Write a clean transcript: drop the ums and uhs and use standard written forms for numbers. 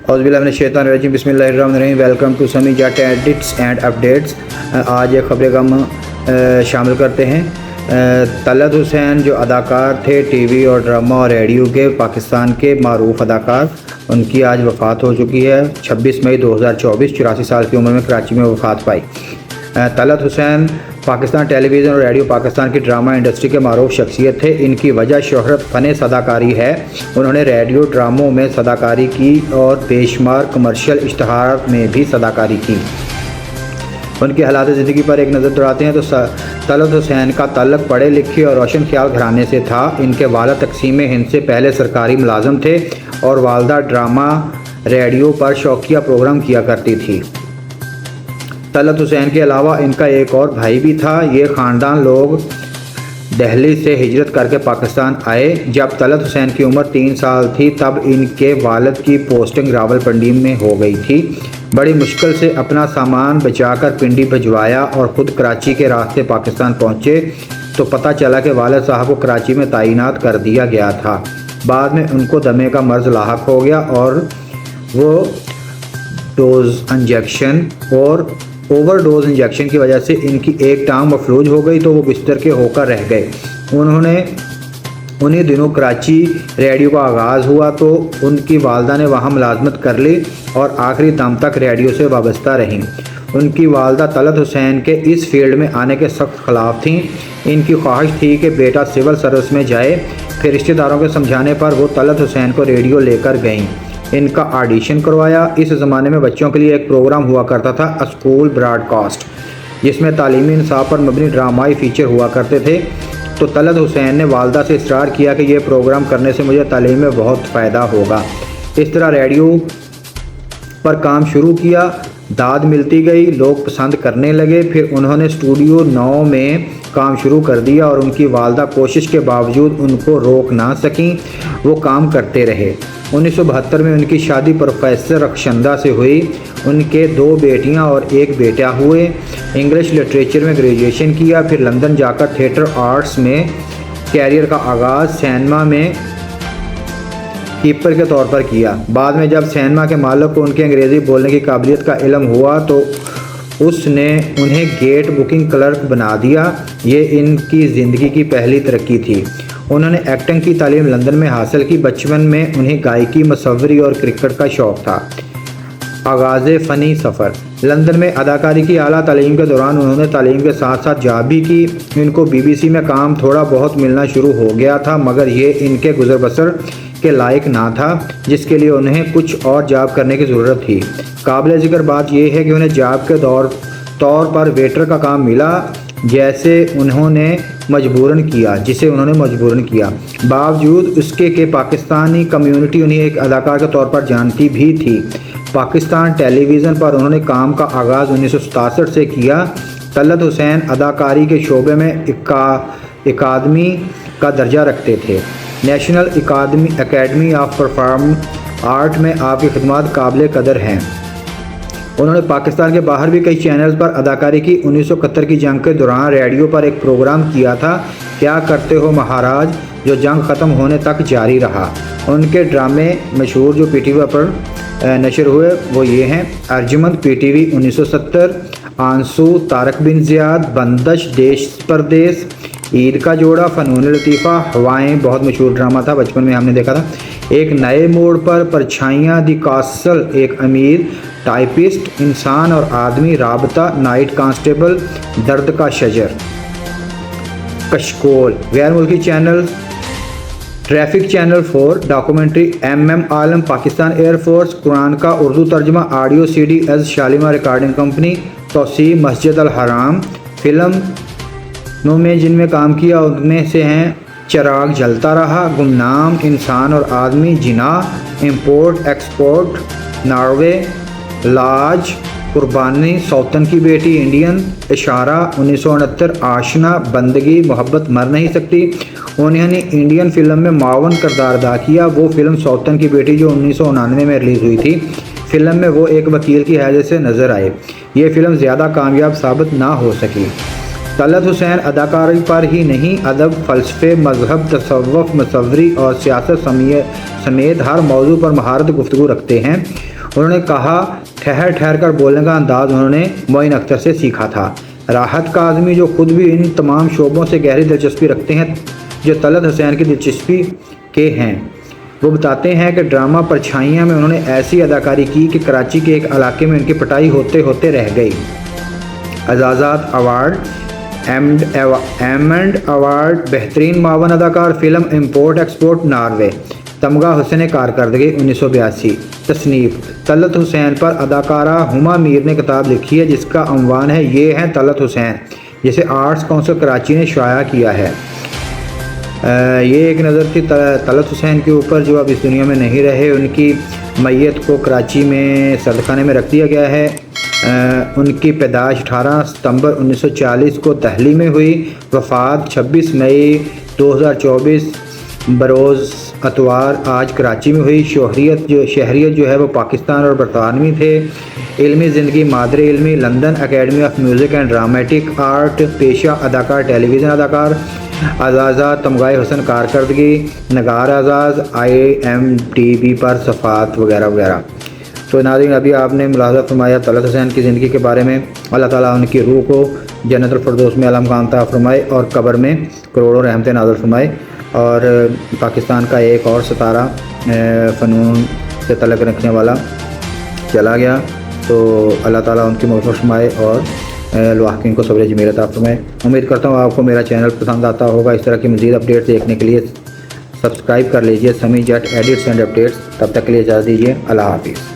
اعوذ باللہ من الشیطان الرجیم بسم اللہ الرحمن الرحیم welcome to Sami Jatt edits and updates. آج ایک خبر غم شامل کرتے ہیں۔ طلعت حسین جو اداکار تھے ٹی وی اور ڈرامہ اور ریڈیو کے، پاکستان کے معروف اداکار، ان کی آج وفات ہو چکی ہے۔ 26 مئی 2024 84 سال کی عمر میں کراچی میں وفات پائی۔ طلعت حسین پاکستان ٹیلی ویژن اور ریڈیو پاکستان کی ڈرامہ انڈسٹری کے معروف شخصیت تھے۔ ان کی وجہ شہرت فن صداکاری ہے۔ انہوں نے ریڈیو ڈراموں میں صداکاری کی اور بے شمار کمرشل اشتہارات میں بھی صداکاری کی۔ ان کے حالات زندگی پر ایک نظر دوڑاتے ہیں تو طلعت حسین کا تعلق پڑھے لکھے اور روشن خیال گھرانے سے تھا۔ ان کے والد تقسیم ہند سے پہلے سرکاری ملازم تھے اور والدہ ڈرامہ ریڈیو پر شوقیہ پروگرام کیا کرتی تھی۔ طلعت حسین کے علاوہ ان کا ایک اور بھائی بھی تھا۔ یہ خاندان لوگ دہلی سے ہجرت کر کے پاکستان آئے۔ جب طلعت حسین کی عمر 3 سال تھی تب ان کے والد کی پوسٹنگ راولپنڈی میں ہو گئی تھی۔ بڑی مشکل سے اپنا سامان بچا کر پنڈی بھجوایا اور خود کراچی کے راستے پاکستان پہنچے تو پتہ چلا کہ والد صاحب کو کراچی میں تعینات کر دیا گیا تھا۔ بعد میں ان کو دمے کا مرض لاحق ہو گیا اور وہ اوور ڈوز انجیکشن کی وجہ سے ان کی ایک ٹانگ مفلوج ہو گئی تو وہ بستر کے ہو کر رہ گئے۔ انہی دنوں کراچی ریڈیو کا آغاز ہوا تو ان کی والدہ نے وہاں ملازمت کر لی اور آخری دم تک ریڈیو سے وابستہ رہیں۔ ان کی والدہ طلعت حسین کے اس فیلڈ میں آنے کے سخت خلاف تھیں۔ ان کی خواہش تھی کہ بیٹا سول سروس میں جائے۔ پھر رشتہ داروں کے سمجھانے پر وہ طلعت حسین کو ریڈیو لے کر گئیں۔ ان کا آڈیشن کروایا۔ اس زمانے میں بچوں کے لیے ایک پروگرام ہوا کرتا تھا اسکول براڈ کاسٹ، جس میں تعلیمی انصاف پر مبنی ڈرامائی فیچر ہوا کرتے تھے۔ تو طلعت حسین نے والدہ سے اصرار کیا کہ یہ پروگرام کرنے سے مجھے تعلیم میں بہت فائدہ ہوگا۔ اس طرح ریڈیو پر کام شروع کیا، داد ملتی گئی، لوگ پسند کرنے لگے۔ پھر انہوں نے اسٹوڈیو 9 میں کام شروع کر دیا اور ان کی والدہ کوشش کے باوجود ان کو روک نہ سکیں، وہ کام کرتے رہے۔ 1972 میں ان کی شادی پروفیسر رخشندہ سے ہوئی۔ ان کے 2 بیٹیاں اور 1 بیٹا ہوئے۔ انگلش لٹریچر میں گریجویشن کیا، پھر لندن جا کر تھیٹر آرٹس میں کیریئر کا آغاز سینما میں کیپر کے طور پر کیا۔ بعد میں جب سینما کے مالک کو ان کے انگریزی بولنے کی قابلیت کا علم ہوا تو اس نے انہیں گیٹ بکنگ کلرک بنا دیا۔ یہ ان کی زندگی کی پہلی ترقی تھی۔ انہوں نے ایکٹنگ کی تعلیم لندن میں حاصل کی۔ بچپن میں انہیں گائیکی، مصوری اور کرکٹ کا شوق تھا۔ آغاز فنی سفر لندن میں اداکاری کی اعلیٰ تعلیم کے دوران انہوں نے تعلیم کے ساتھ ساتھ جاب بھی کی۔ ان کو BBC میں کام تھوڑا بہت ملنا شروع ہو گیا تھا، مگر یہ ان کے گزر بسر کے لائق نہ تھا، جس کے لیے انہیں کچھ اور جاب کرنے کی ضرورت تھی۔ قابل ذکر بات یہ ہے کہ انہیں جاب کے طور پر ویٹر کا کام ملا، جسے انہوں نے مجبوراً کیا۔ باوجود اس کے کہ پاکستانی کمیونٹی انہیں ایک اداکار کے طور پر جانتی بھی تھی۔ پاکستان ٹیلی ویژن پر انہوں نے کام کا آغاز 1967 سے کیا۔ طلعت حسین اداکاری کے شعبے میں اکادمی کا درجہ رکھتے تھے۔ National academy of performing art میں آپ کی خدمات قابل قدر ہیں۔ انہوں نے پاکستان کے باہر بھی کئی چینلز پر اداکاری کی۔ 1971 کی جنگ کے دوران ریڈیو پر ایک پروگرام کیا تھا، کیا کرتے ہو مہاراج، جو جنگ ختم ہونے تک جاری رہا۔ ان کے ڈرامے مشہور جو PTV پر نشر ہوئے وہ یہ ہیں: ارجمند PTV 1970، آنسو، طارق بن زیاد، بندش، دیش پردیس، عید کا جوڑا، فنون لطیفہ، ہوائیں بہت مشہور ڈرامہ تھا، بچپن میں ہم نے دیکھا تھا، ایک نئے موڑ پر، پرچھائیاں، دی کاسل، ایک امیر ٹائپسٹ، انسان اور آدمی، رابطہ، نائٹ کانسٹیبل، درد کا شجر، کشکول۔ غیر ملکی چینلز: ٹریفک چینل 4، ڈاکومنٹری عالم، پاکستان ایئر فورس، قرآن کا اردو ترجمہ آڈیو CD از شالیمار ریکارڈنگ کمپنی، توسیع مسجد الحرام۔ فلموں میں جن میں کام کیا ان میں سے ہیں چراغ جلتا رہا، گمنام، انسان اور آدمی، جناح، امپورٹ ایکسپورٹ، ناروے، لاج، قربانی، سوتن کی بیٹی، انڈین، اشارہ، 1969، آشنا، بندگی، محبت مر نہیں سکتی۔ انہوں نے انڈین فلم میں معاون کردار ادا کیا۔ وہ فلم سوتن کی بیٹی جو 1999 میں ریلیز ہوئی تھی۔ فلم میں وہ ایک وکیل کی حیثیت سے نظر آئے۔ یہ فلم زیادہ کامیاب ثابت نہ ہو سکی۔ طلعت حسین اداکاری پر ہی نہیں، ادب، فلسفے، مذہب، تصوف، مصوری اور سیاست سمیت ہر موضوع پر مہارت گفتگو رکھتے ہیں۔ انہوں نے کہا ٹھہر ٹھہر کر بولنے کا انداز انہوں نے معین اختر سے سیکھا تھا۔ راحت کاظمی جو خود بھی ان تمام شعبوں سے گہری دلچسپی رکھتے ہیں جو طلعت حسین کی دلچسپی کے ہیں، وہ بتاتے ہیں کہ ڈرامہ پرچھائیاں میں انہوں نے ایسی اداکاری کی کہ کراچی کے ایک علاقے میں ان کی پٹائی ہوتے ہوتے رہ گئی۔ اعزازات ایوارڈ: ایمنڈ ایوارڈ بہترین معاون اداکار فلم امپورٹ ایکسپورٹ ناروے، تمغہ حسن کارکردگی 1982۔ تصنیف: طلعت حسین پر اداکارہ ہما میر نے کتاب لکھی ہے جس کا عنوان ہے یہ ہیں طلعت حسین، جسے آرٹس کونسل کراچی نے شائع کیا ہے۔ یہ ایک نظر تھی طلعت حسین کے اوپر جو اب اس دنیا میں نہیں رہے۔ ان کی میت کو کراچی میں سردخانے میں رکھ دیا گیا ہے۔ ان کی پیدائش 18 ستمبر 1940 کو دہلی میں ہوئی، وفات 26 مئی 2024 بروز اتوار آج کراچی میں ہوئی۔ شہریت جو ہے وہ پاکستان اور برطانوی تھے۔ علمی زندگی: مادر علمی، London academy of music and dramatic art, پیشہ اداکار، ٹیلی ویژن اداکار۔ اعزازات: تمغہ حسن کارکردگی، نگار اعزاز، IMDb پر صفحات وغیرہ وغیرہ۔ تو ناظرین، ابھی آپ نے ملاحظہ فرمایا طلعت حسین کی زندگی کے بارے میں۔ اللہ تعالیٰ ان کی روح کو جنت الفردوس میں اعلیٰ مقام عطا فرمائے اور قبر میں کروڑوں رحمتیں نازل فرمائے۔ اور پاکستان کا ایک اور ستارہ فنون سے تعلق رکھنے والا چلا گیا، تو اللہ تعالیٰ ان کی مغفرت فرمائے اور لواحقین کو صبر جمیل عطا فرمائے۔ امید کرتا ہوں آپ کو میرا چینل پسند آتا ہوگا۔ اس طرح کی مزید اپڈیٹس دیکھنے کے لیے سبسکرائب کر لیجئے سمی جٹ ایڈٹس اینڈ اپڈیٹس۔ تب تک کے لیے اجازت دیجیے، اللہ حافظ۔